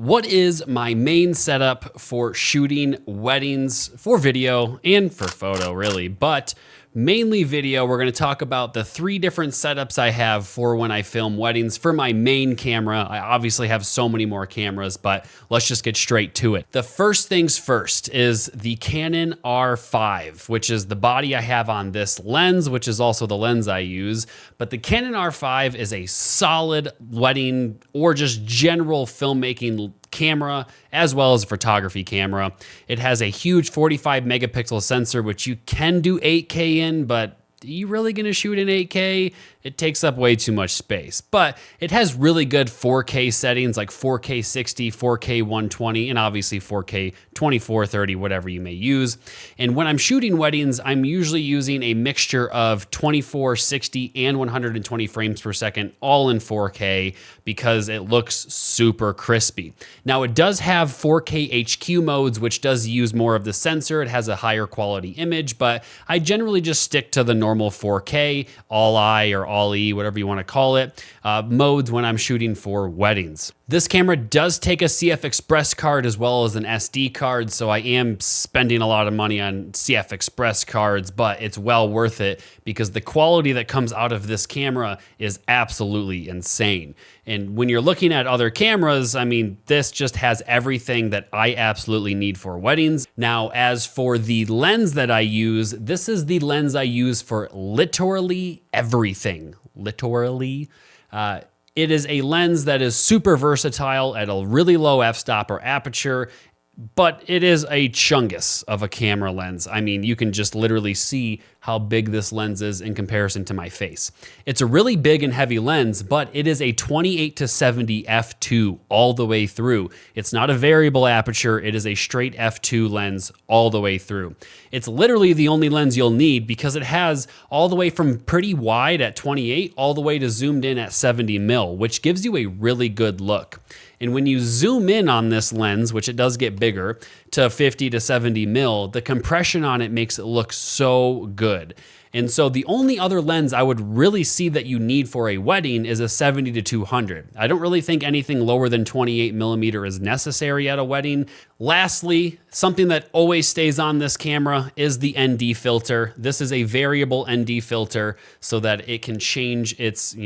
What is my main setup for shooting weddings, for video and for photo really, but mainly video? We're going to talk about the 3 different setups I have for when I film weddings for my main camera. I obviously have so many more cameras, but let's just get straight to it. The first things first is the Canon R5, which is the body I have on this lens, which is also the lens I use. But the Canon R5 is a solid wedding or just general filmmaking camera, as well as a photography camera. It has a huge 45 megapixel sensor, which you can do 8K in, but are you really gonna shoot in 8K? It takes up way too much space. But it has really good 4K settings like 4K 60, 4K 120, and obviously 4K 24, 30, whatever you may use. And when I'm shooting weddings, I'm usually using a mixture of 24, 60, and 120 frames per second, all in 4K, because it looks super crispy. Now it does have 4K HQ modes, which does use more of the sensor. It has a higher quality image, but I generally just stick to the normal 4K, all I or all E, whatever you want to call it, modes when I'm shooting for weddings. This camera does take a CF Express card as well as an SD card, so I am spending a lot of money on CF Express cards, but it's well worth it because the quality that comes out of this camera is absolutely insane. And when you're looking at other cameras, I mean, this just has everything that I absolutely need for weddings. Now, as for the lens that I use, this is the lens I use for literally everything. Literally. It is a lens that is super versatile at a really low f-stop or aperture, but it is a chungus of a camera lens. I mean, you can just literally see how big this lens is in comparison to my face. It's a really big and heavy lens, but it is a 28 to 70 f2 all the way through. It's not a variable aperture. It is a straight f2 lens all the way through. It's literally the only lens you'll need because it has all the way from pretty wide at 28 all the way to zoomed in at 70 mil, which gives you a really good look. And when you zoom in on this lens, which it does get bigger, to 50 to 70 mil, the compression on it makes it look so good. And so the only other lens I would really see that you need for a wedding is a 70 to 200. I don't really think anything lower than 28 millimeter is necessary at a wedding. Lastly, something that always stays on this camera is the ND filter. This is a variable ND filter so that it can change its,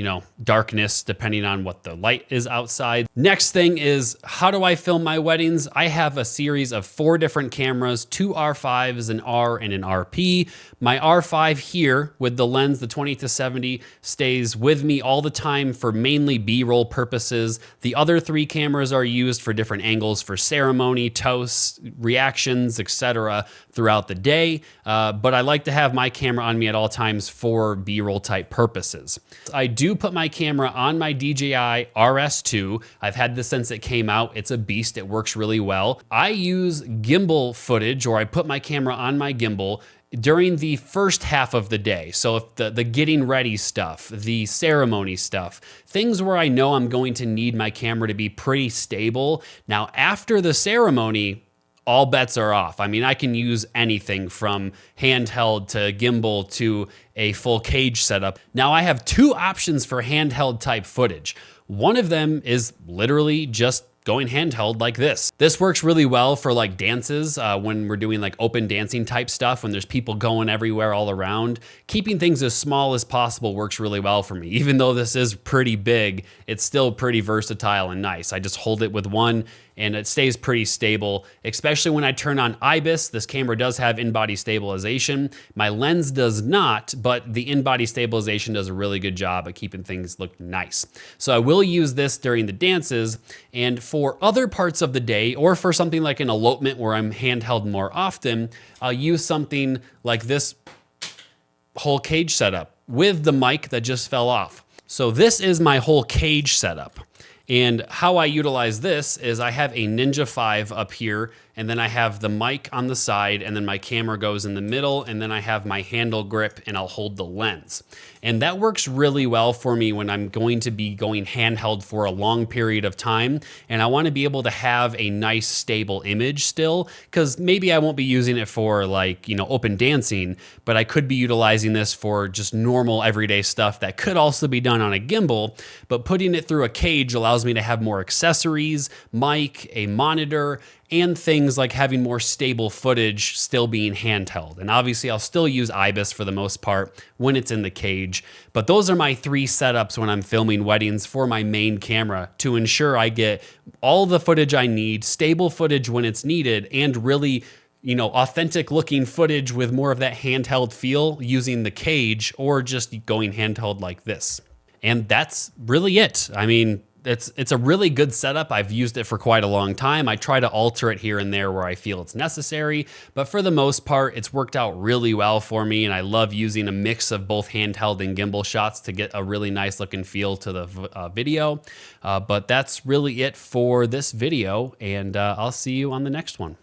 darkness depending on what the light is outside. Next thing is, how do I film my weddings? I have a series of 4 different cameras, 2 R5s, an R and an RP. My R5 here with the lens, the 20 to 70, stays with me all the time for mainly B-roll purposes. The other 3 cameras are used for different angles for ceremony, toasts, reactions, etc. throughout the day. But I like to have my camera on me at all times for B-roll type purposes. I do put my camera on my DJI RS II. I've had this since it came out. It's a beast. It works really well. I use gimbal footage, or I put my camera on my gimbal during the first half of the day. So if the getting ready stuff, the ceremony stuff, things where I know I'm going to need my camera to be pretty stable. Now, after the ceremony, all bets are off. I mean, I can use anything from handheld to gimbal to a full cage setup. Now, I have 2 options for handheld type footage. One of them is literally just going handheld like this. This works really well for like dances when we're doing like open dancing type stuff, when there's people going everywhere all around. Keeping things as small as possible works really well for me. Even though this is pretty big, it's still pretty versatile and nice. I just hold it with one and it stays pretty stable, especially when I turn on IBIS. This camera does have in-body stabilization. My lens does not, but the in-body stabilization does a really good job at keeping things look nice. So I will use this during the dances, and for other parts of the day, or for something like an elopement where I'm handheld more often, I'll use something like this whole cage setup with the mic that just fell off. So this is my whole cage setup. And how I utilize this is I have a Ninja 5 up here, and then I have the mic on the side, and then my camera goes in the middle, and then I have my handle grip, and I'll hold the lens. And that works really well for me when I'm going to be going handheld for a long period of time, and I want to be able to have a nice stable image still, because maybe I won't be using it for like, open dancing, but I could be utilizing this for just normal everyday stuff that could also be done on a gimbal, but putting it through a cage allows allows me to have more accessories, mic, a monitor, and things like having more stable footage still being handheld. And obviously I'll still use IBIS for the most part when it's in the cage, but those are my 3 setups when I'm filming weddings for my main camera to ensure I get all the footage I need, stable footage when it's needed, and really, you know, authentic looking footage with more of that handheld feel using the cage or just going handheld like this. And that's really it. I mean, it's a really good setup. I've used it for quite a long time. I try to alter it here and there where I feel it's necessary, but for the most part, it's worked out really well for me. And I love using a mix of both handheld and gimbal shots to get a really nice looking feel to the video. But that's really it for this video, and I'll see you on the next one.